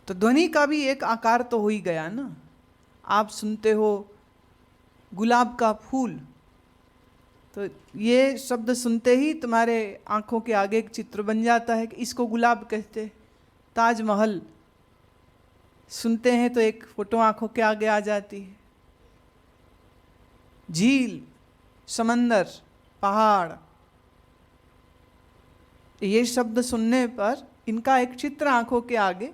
तो ध्वनि का भी एक आकार तो हो ही गया ना। आप सुनते हो गुलाब का फूल, तो ये शब्द सुनते ही तुम्हारे आंखों के आगे एक चित्र बन जाता है कि इसको गुलाब कहते हैं। ताजमहल सुनते हैं तो एक फोटो आंखों के आगे आ जाती है। झील, समंदर, पहाड़, ये शब्द सुनने पर इनका एक चित्र आंखों के आगे।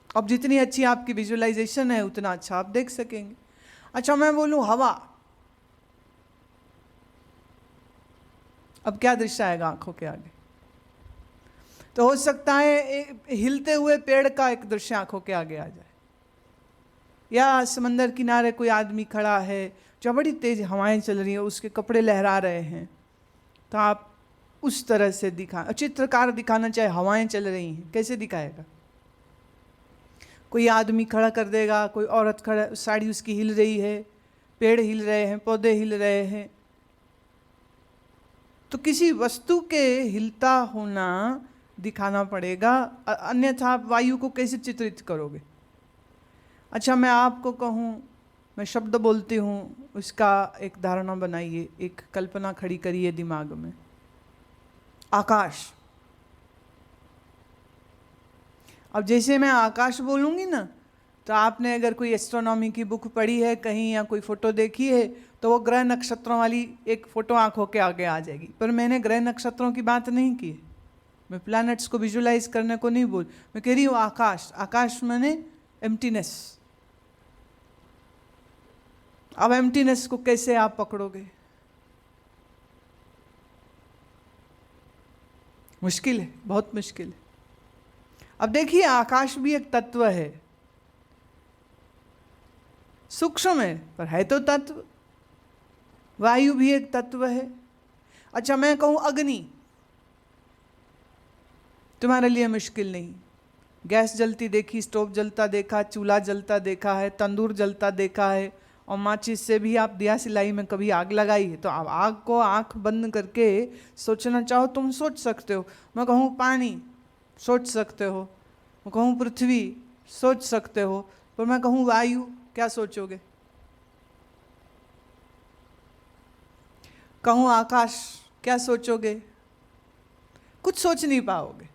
अब जितनी अच्छी आपकी विजुअलाइजेशन है उतना अच्छा आप देख सकेंगे। अच्छा, मैं बोलूं हवा, अब क्या दृश्य आएगा आंखों के आगे? तो हो सकता है हिलते हुए पेड़ का एक दृश्य आंखों के आगे आ जाए, या समंदर किनारे कोई आदमी खड़ा है जो बड़ी तेज हवाएं चल रही हैं, उसके कपड़े लहरा रहे हैं, तो आप उस तरह से चित्रकार दिखाना चाहे हवाएं चल रही हैं, कैसे दिखाएगा? कोई आदमी खड़ा कर देगा, कोई औरत खड़ा, साड़ी उसकी हिल रही है, पेड़ हिल रहे हैं, पौधे हिल रहे हैं। तो किसी वस्तु के हिलता होना दिखाना पड़ेगा, अन्यथा आप वायु को कैसे चित्रित करोगे? अच्छा, मैं आपको कहूँ, मैं शब्द बोलती हूँ, उसका एक धारणा बनाइए, एक कल्पना खड़ी करिए दिमाग में। आकाश। अब जैसे मैं आकाश बोलूँगी ना, तो आपने अगर कोई एस्ट्रोनॉमी की बुक पढ़ी है कहीं या कोई फोटो देखी है, तो वो ग्रह नक्षत्रों वाली एक फोटो आंखों के आगे आ जाएगी। पर मैंने ग्रह नक्षत्रों की बात नहीं की, मैं प्लैनेट्स को विजुलाइज करने को नहीं बोल, मैं कह रही हूँ आकाश। आकाश माने एम्प्टीनेस। अब एम्प्टीनेस को कैसे आप पकड़ोगे? मुश्किल है, बहुत मुश्किल है। अब देखिए, आकाश भी एक तत्व है, सूक्ष्म है पर है तो तत्व। वायु भी एक तत्व है। अच्छा, मैं कहूं अग्नि, तुम्हारे लिए मुश्किल नहीं। गैस जलती देखी, स्टोव जलता देखा, चूल्हा जलता देखा है, तंदूर जलता देखा है, और माचिस से भी आप दिया सिलाई में कभी आग लगाई है, तो आप आग को आंख बंद करके सोचना चाहो तुम सोच सकते हो। मैं कहूँ पानी, सोच सकते हो। मैं कहूँ पृथ्वी, सोच सकते हो। पर मैं कहूँ वायु, क्या सोचोगे? कहूँ आकाश, क्या सोचोगे? कुछ सोच नहीं पाओगे।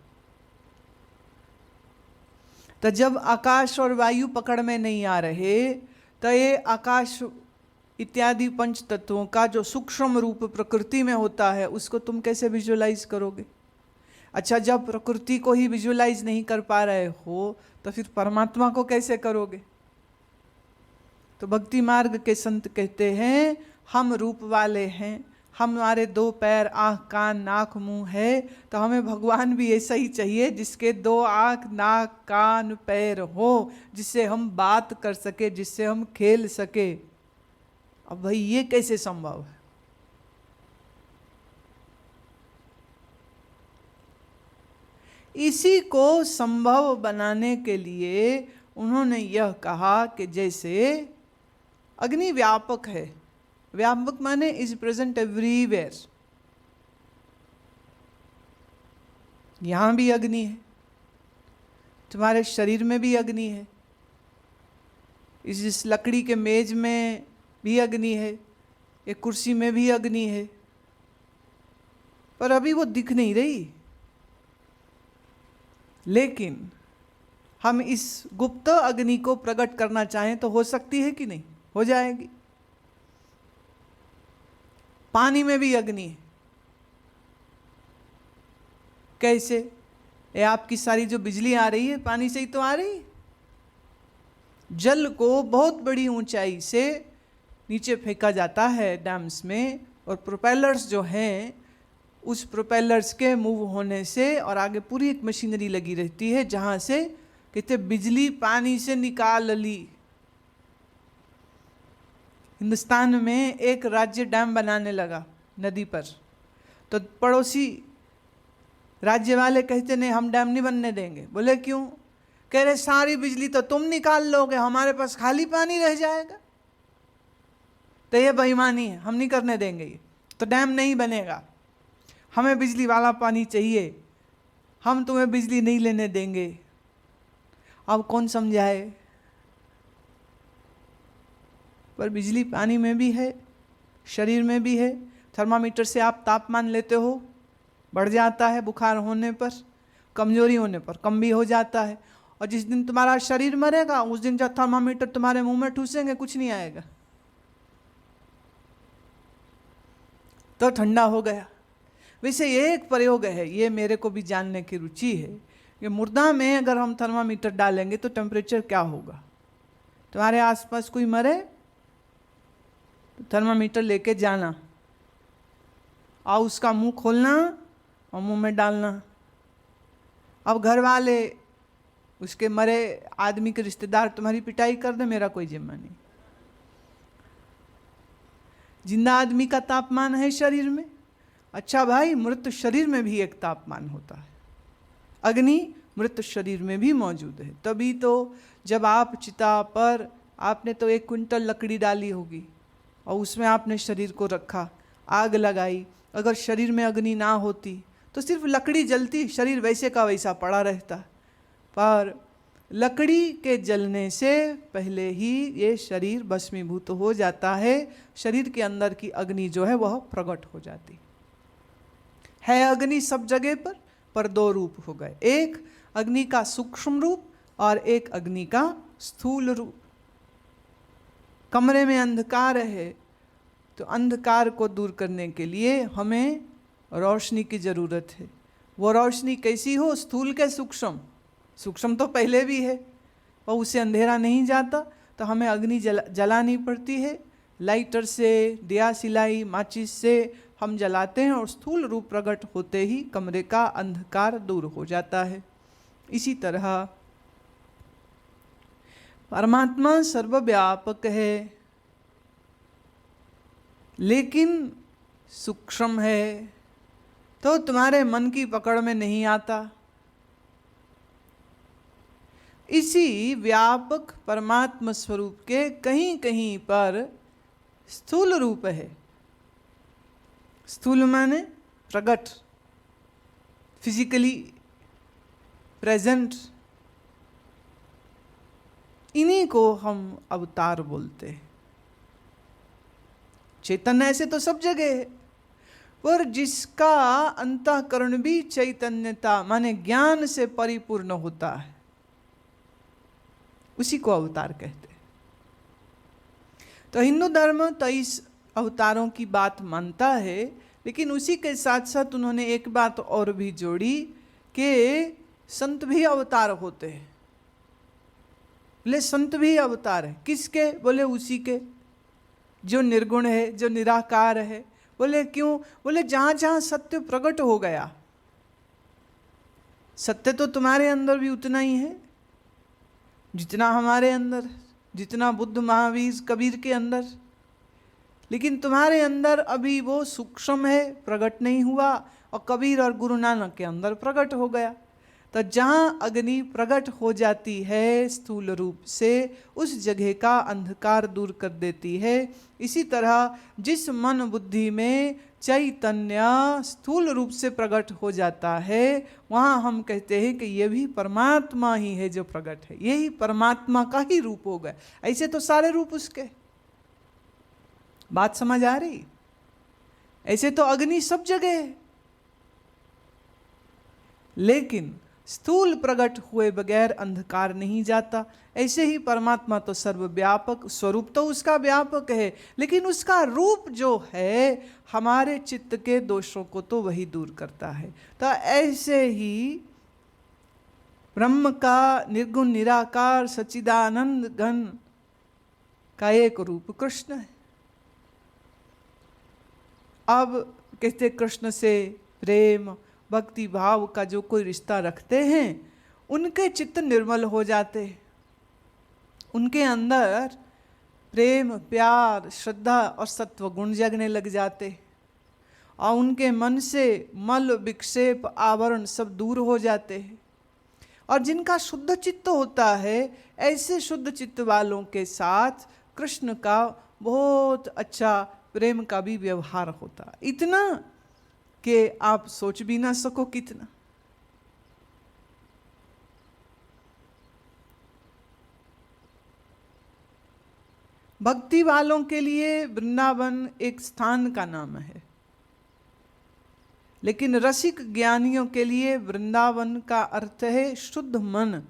तो जब आकाश और वायु पकड़ में नहीं आ रहे, तो ये आकाश इत्यादि पंच तत्वों का जो सूक्ष्म रूप प्रकृति में होता है, उसको तुम कैसे विजुअलाइज करोगे? अच्छा, जब प्रकृति को ही विजुअलाइज नहीं कर पा रहे हो, तो फिर परमात्मा को कैसे करोगे? तो भक्ति मार्ग के संत कहते हैं, हम रूप वाले हैं, हमारे 2 पैर, आँख, कान, नाक, मुंह है, तो हमें भगवान भी ऐसा ही चाहिए जिसके 2 आँख, नाक, कान, पैर हो, जिससे हम बात कर सके, जिससे हम खेल सके। अब भाई ये कैसे संभव है? इसी को संभव बनाने के लिए उन्होंने यह कहा कि जैसे अग्नि व्यापक है, व्यापक माने इज प्रेजेंट एवरीवेयर। यहां भी अग्नि है, तुम्हारे शरीर में भी अग्नि है, इस लकड़ी के मेज में भी अग्नि है, एक कुर्सी में भी अग्नि है, पर अभी वो दिख नहीं रही। लेकिन हम इस गुप्त अग्नि को प्रकट करना चाहें तो हो सकती है कि नहीं? हो जाएगी। पानी में भी अग्नि है। कैसे? ये आपकी सारी जो बिजली आ रही है पानी से ही तो आ रही है। जल को बहुत बड़ी ऊंचाई से नीचे फेंका जाता है डैम्स में, और प्रोपेलर्स जो हैं, उस प्रोपेलर्स के मूव होने से और आगे पूरी एक मशीनरी लगी रहती है, जहां से कहते बिजली पानी से निकाल ली। हिंदुस्तान में एक राज्य डैम बनाने लगा नदी पर, तो पड़ोसी राज्य वाले कहते नहीं, हम डैम नहीं बनने देंगे। बोले क्यों? कह रहे सारी बिजली तो तुम निकाल लोगे, हमारे पास खाली पानी रह जाएगा। तो ये बेईमानी है, हम नहीं करने देंगे, ये तो डैम नहीं बनेगा। हमें बिजली वाला पानी चाहिए, हम तुम्हें बिजली नहीं लेने देंगे। अब कौन समझाए? पर बिजली पानी में भी है, शरीर में भी है। थर्मामीटर से आप तापमान लेते हो, बढ़ जाता है, बुखार होने पर, कमजोरी होने पर कम भी हो जाता है। और जिस दिन तुम्हारा शरीर मरेगा उस दिन जब थर्मामीटर तुम्हारे मुंह में ठूसेंगे कुछ नहीं आएगा, तो ठंडा हो गया। वैसे ये एक प्रयोग है, ये मेरे को भी जानने की रुचि है कि मुर्दा में अगर हम थर्मामीटर डालेंगे तो टेम्परेचर क्या होगा। तुम्हारे आसपास कोई मरे तो थर्मामीटर लेके जाना और उसका मुंह खोलना और मुंह में डालना। अब घर वाले उसके मरे आदमी के रिश्तेदार तुम्हारी पिटाई कर दे, मेरा कोई जिम्मा नहीं। जिंदा आदमी का तापमान है शरीर में। अच्छा भाई, मृत शरीर में भी एक तापमान होता है, अग्नि मृत शरीर में भी मौजूद है। तभी तो जब आप चिता पर, आपने तो 1 क्विंटल लकड़ी डाली होगी और उसमें आपने शरीर को रखा, आग लगाई। अगर शरीर में अग्नि ना होती तो सिर्फ लकड़ी जलती, शरीर वैसे का वैसा पड़ा रहता। पर लकड़ी के जलने से पहले ही ये शरीर भस्मीभूत हो जाता है, शरीर के अंदर की अग्नि जो है वह प्रकट हो जाती है। अग्नि सब जगह पर 2 रूप हो गए, एक अग्नि का सूक्ष्म रूप और एक अग्नि का स्थूल रूप। कमरे में अंधकार है तो अंधकार को दूर करने के लिए हमें रोशनी की जरूरत है। वो रोशनी कैसी हो? स्थूल के सूक्ष्म? सूक्ष्म तो पहले भी है और उससे अंधेरा नहीं जाता, तो हमें अग्नि जलानी पड़ती है। लाइटर से, दिया सिलाई, माचिस से हम जलाते हैं और स्थूल रूप प्रकट होते ही कमरे का अंधकार दूर हो जाता है। इसी तरह परमात्मा सर्वव्यापक है लेकिन सूक्ष्म है, तो तुम्हारे मन की पकड़ में नहीं आता। इसी व्यापक परमात्मा स्वरूप के कहीं कहीं पर स्थूल रूप है। स्थूल माने प्रकट, फिजिकली प्रेजेंट। इन्हीं को हम अवतार बोलते हैं। चैतन्य ऐसे तो सब जगह है, पर जिसका अंतःकरण भी चैतन्यता माने ज्ञान से परिपूर्ण होता है उसी को अवतार कहते हैं। तो हिंदू धर्म 23 अवतारों की बात मानता है, लेकिन उसी के साथ साथ उन्होंने एक बात और भी जोड़ी कि संत भी अवतार होते हैं। बोले संत भी अवतार है, किसके? बोले उसी के जो निर्गुण है, जो निराकार है। बोले क्यों? बोले जहाँ जहाँ सत्य प्रकट हो गया, सत्य तो तुम्हारे अंदर भी उतना ही है जितना हमारे अंदर, जितना बुद्ध, महावीर, कबीर के अंदर। लेकिन तुम्हारे अंदर अभी वो सूक्ष्म है, प्रकट नहीं हुआ, और कबीर और गुरु नानक के अंदर प्रकट हो गया। तो जहाँ अग्नि प्रकट हो जाती है स्थूल रूप से, उस जगह का अंधकार दूर कर देती है। इसी तरह जिस मन बुद्धि में चैतन्य स्थूल रूप से प्रकट हो जाता है, वहाँ हम कहते हैं कि ये भी परमात्मा ही है जो प्रकट है, यही परमात्मा का ही रूप हो गया। ऐसे तो सारे रूप उसके। बात समझ आ रही? ऐसे तो अग्नि सब जगह है, लेकिन स्थूल प्रकट हुए बगैर अंधकार नहीं जाता। ऐसे ही परमात्मा तो सर्वव्यापक, स्वरूप तो उसका व्यापक है, लेकिन उसका रूप जो है हमारे चित्त के दोषों को तो वही दूर करता है। तो ऐसे ही ब्रह्म का निर्गुण निराकार सच्चिदानंद घन का एक रूप कृष्ण है। अब कहते कृष्ण से प्रेम भक्ति भाव का जो कोई रिश्ता रखते हैं उनके चित्त निर्मल हो जाते हैं, उनके अंदर प्रेम, प्यार, श्रद्धा और सत्व गुण जगने लग जाते, और उनके मन से मल, विक्षेप, आवरण सब दूर हो जाते हैं। और जिनका शुद्ध चित्त होता है, ऐसे शुद्ध चित्त वालों के साथ कृष्ण का बहुत अच्छा प्रेम का भी व्यवहार होता, इतना कि आप सोच भी ना सको कितना। भक्ति वालों के लिए वृंदावन एक स्थान का नाम है, लेकिन रसिक ज्ञानियों के लिए वृंदावन का अर्थ है शुद्ध मन।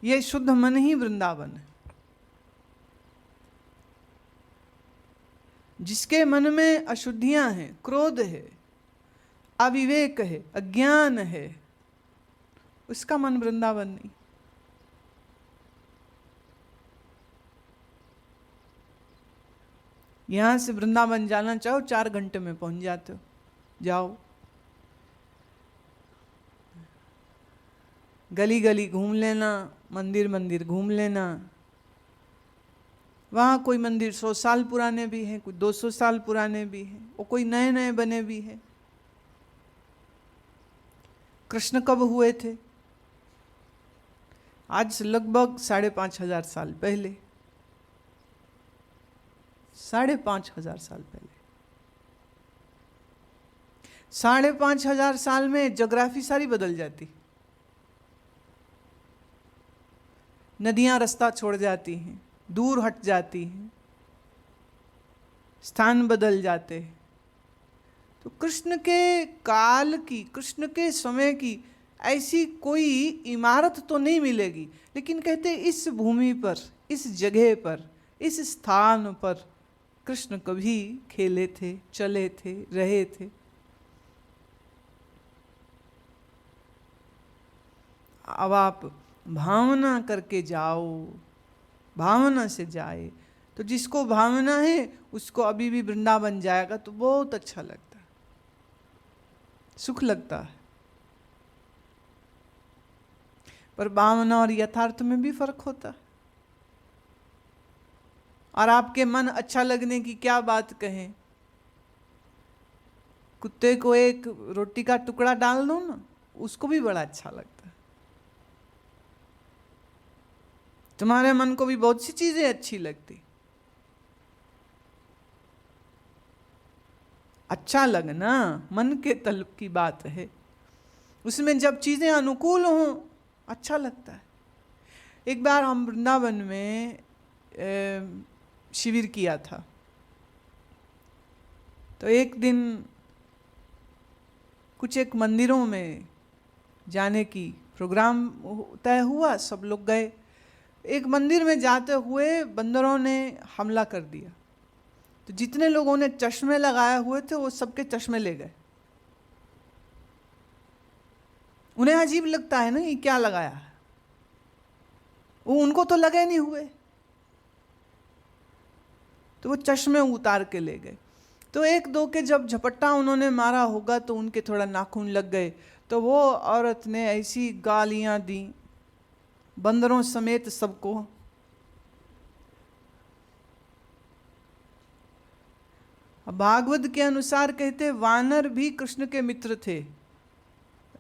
ये शुद्ध मन ही वृंदावन है। जिसके मन में अशुद्धियां हैं, क्रोध है, अविवेक है, अज्ञान है, उसका मन वृंदावन नहीं। यहां से वृंदावन जाना चाहो 4 घंटे में पहुंच जाते हो, जाओ। गली गली घूम लेना, मंदिर मंदिर घूम लेना। वहाँ कोई मंदिर 100 साल पुराने भी हैं, कोई 200 साल पुराने भी हैं, और कोई नए नए बने भी हैं। कृष्ण कब हुए थे? आज से लगभग 5,500 साल पहले। 5,500 साल पहले। 5,500 साल में ज्योग्राफी सारी बदल जाती। नदियां रास्ता छोड़ जाती हैं, दूर हट जाती हैं, स्थान बदल जाते हैं। तो कृष्ण के काल की, कृष्ण के समय की ऐसी कोई इमारत तो नहीं मिलेगी, लेकिन कहते इस भूमि पर, इस जगह पर, इस स्थान पर कृष्ण कभी खेले थे, चले थे, रहे थे। अब आप भावना करके जाओ, भावना से जाए तो जिसको भावना है उसको अभी भी वृंदावन जाएगा तो बहुत अच्छा लगता है, सुख लगता है। पर भावना और यथार्थ में भी फर्क होता है। और आपके मन अच्छा लगने की क्या बात कहें, कुत्ते को एक रोटी का टुकड़ा डाल दो ना, उसको भी बड़ा अच्छा लगता है। तुम्हारे मन को भी बहुत सी चीजें अच्छी लगती। अच्छा लगना मन के तलब की बात है, उसमें जब चीजें अनुकूल हों अच्छा लगता है। एक बार हम वृंदावन में शिविर किया था, तो एक दिन कुछ एक मंदिरों में जाने की प्रोग्राम तय हुआ, सब लोग गए। एक मंदिर में जाते हुए बंदरों ने हमला कर दिया, तो जितने लोगों ने चश्मे लगाए हुए थे वो सबके चश्मे ले गए। उन्हें अजीब लगता है ना, ये क्या लगाया है, वो उनको तो लगे नहीं हुए, तो वो चश्मे उतार के ले गए। तो एक दो के जब झपट्टा उन्होंने मारा होगा तो उनके थोड़ा नाखून लग गए, तो वो औरत ने ऐसी गालियां दी बंदरों समेत सबको। भागवत के अनुसार कहते वानर भी कृष्ण के मित्र थे।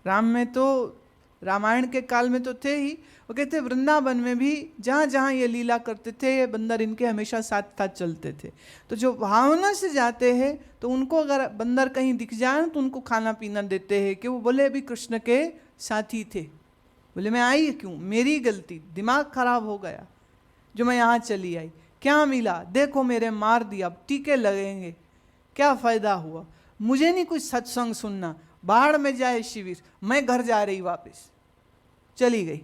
राम में तो, रामायण के काल में तो थे ही, वो कहते वृंदावन में भी जहाँ जहाँ ये लीला करते थे ये बंदर इनके हमेशा साथ साथ चलते थे। तो जो भावना से जाते हैं तो उनको अगर बंदर कहीं दिख जाए तो उनको खाना पीना देते हैं, कि वो बोले अभी कृष्ण के साथी थे। बोले मैं आई क्यों, मेरी गलती, दिमाग खराब हो गया जो मैं यहाँ चली आई, क्या मिला, देखो मेरे मार दिया, अब टीके लगेंगे, क्या फायदा हुआ, मुझे नहीं कुछ सत्संग सुनना, बाहर में जाए शिविर, मैं घर जा रही, वापस चली गई।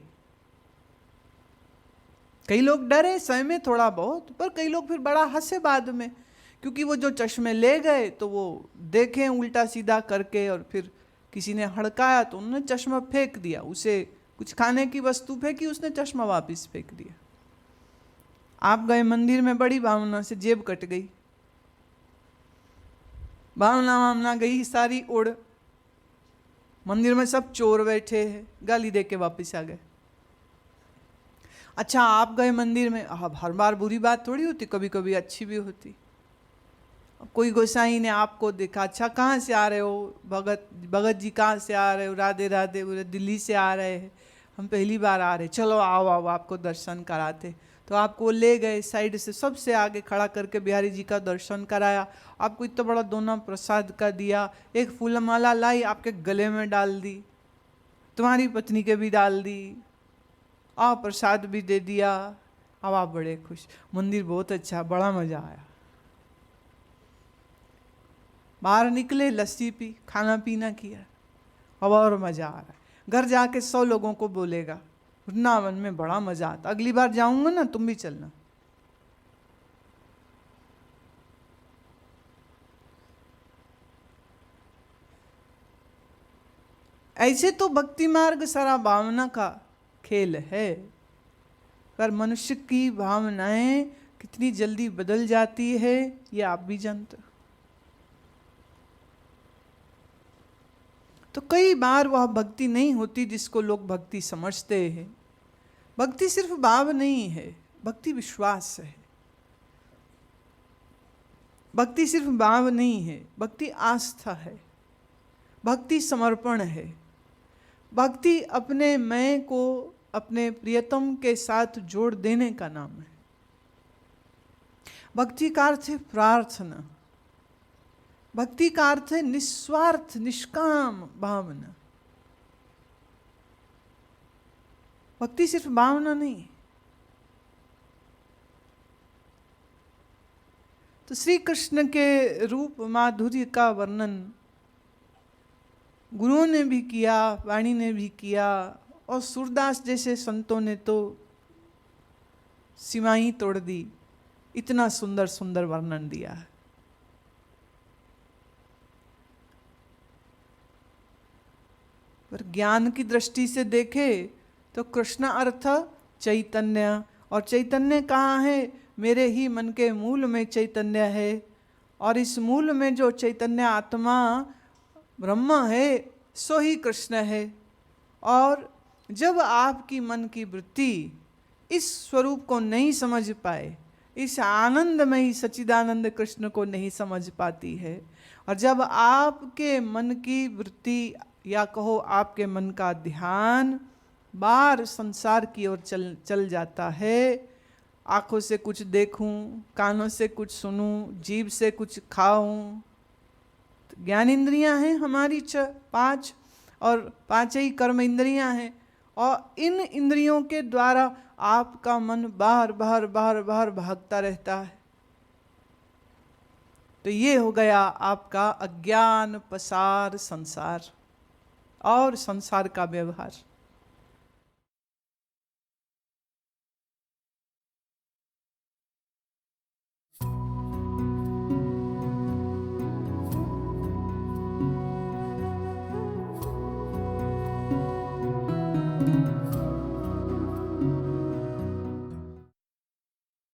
कई लोग डरे सहमे थोड़ा बहुत, पर कई लोग फिर बड़ा हंसे बाद में, क्योंकि वो जो चश्मे ले गए तो वो देखें उल्टा सीधा करके, और फिर किसी ने हड़काया तो उन्होंने चश्मा फेंक दिया, उसे कुछ खाने की वस्तु फेंकी, उसने चश्मा वापस फेंक दिया। आप गए मंदिर में बड़ी भावना से, जेब कट गई, भावना वामना गई सारी उड़, मंदिर में सब चोर बैठे हैं, गाली दे के वापिस आ गए। अच्छा आप गए मंदिर में, अब हर बार बुरी बात थोड़ी होती, कभी कभी अच्छी भी होती। कोई गोसाई ने आपको देखा, अच्छा कहाँ से आ रहे हो, भगत जी कहाँ से आ रहे हो, राधे राधे, बोले दिल्ली से आ रहे हैं, हम पहली बार आ रहे, चलो आओ आओ आपको दर्शन कराते। तो आपको ले गए साइड से, सबसे आगे खड़ा करके बिहारी जी का दर्शन कराया, आपको इतना बड़ा दोना प्रसाद का दिया, एक फूलमाला लाई आपके गले में डाल दी, तुम्हारी पत्नी के भी डाल दी, और प्रसाद भी दे दिया, अब आप बड़े खुश, मंदिर बहुत अच्छा, बड़ा मजा आया। बाहर निकले, लस्सी पी, खाना पीना किया, अब और मजा आ रहा है। घर जाके 100 लोगों को बोलेगा वृंदावन में बड़ा मजा आता, अगली बार जाऊंगा ना तुम भी चलना। ऐसे तो भक्ति मार्ग सारा भावना का खेल है, पर मनुष्य की भावनाएं कितनी जल्दी बदल जाती है ये आप भी जानते हो। तो कई बार वह भक्ति नहीं होती जिसको लोग भक्ति समझते हैं। भक्ति सिर्फ भाव नहीं है, भक्ति विश्वास है। भक्ति सिर्फ भाव नहीं है, भक्ति आस्था है, भक्ति समर्पण है। भक्ति अपने मैं को अपने प्रियतम के साथ जोड़ देने का नाम है। भक्ति का अर्थ है प्रार्थना, भक्ति का अर्थ है निस्वार्थ निष्काम भावना। भक्ति सिर्फ भावना नहीं। तो श्री कृष्ण के रूप माधुर्य का वर्णन गुरुओं ने भी किया, वाणी ने भी किया, और सूरदास जैसे संतों ने तो सीमा ही तोड़ दी, इतना सुंदर सुंदर वर्णन दिया है। पर ज्ञान की दृष्टि से देखे तो कृष्ण अर्थ चैतन्य, और चैतन्य कहाँ है? मेरे ही मन के मूल में चैतन्य है, और इस मूल में जो चैतन्य आत्मा ब्रह्म है सो ही कृष्ण है। और जब आपकी मन की वृत्ति इस स्वरूप को नहीं समझ पाए, इस आनंदमयी सच्चिदानंद कृष्ण को नहीं समझ पाती है, और जब आपके मन की वृत्ति या कहो आपके मन का ध्यान बाहर संसार की ओर चल जाता है, आँखों से कुछ देखूं, कानों से कुछ सुनूं, जीभ से कुछ खाऊं, तो ज्ञान इंद्रियां हैं हमारी 5, और 5 ही कर्म इंद्रियां हैं, और इन इंद्रियों के द्वारा आपका मन बाहर बाहर बाहर बाहर भागता रहता है। तो ये हो गया आपका अज्ञान पसार संसार और संसार का व्यवहार।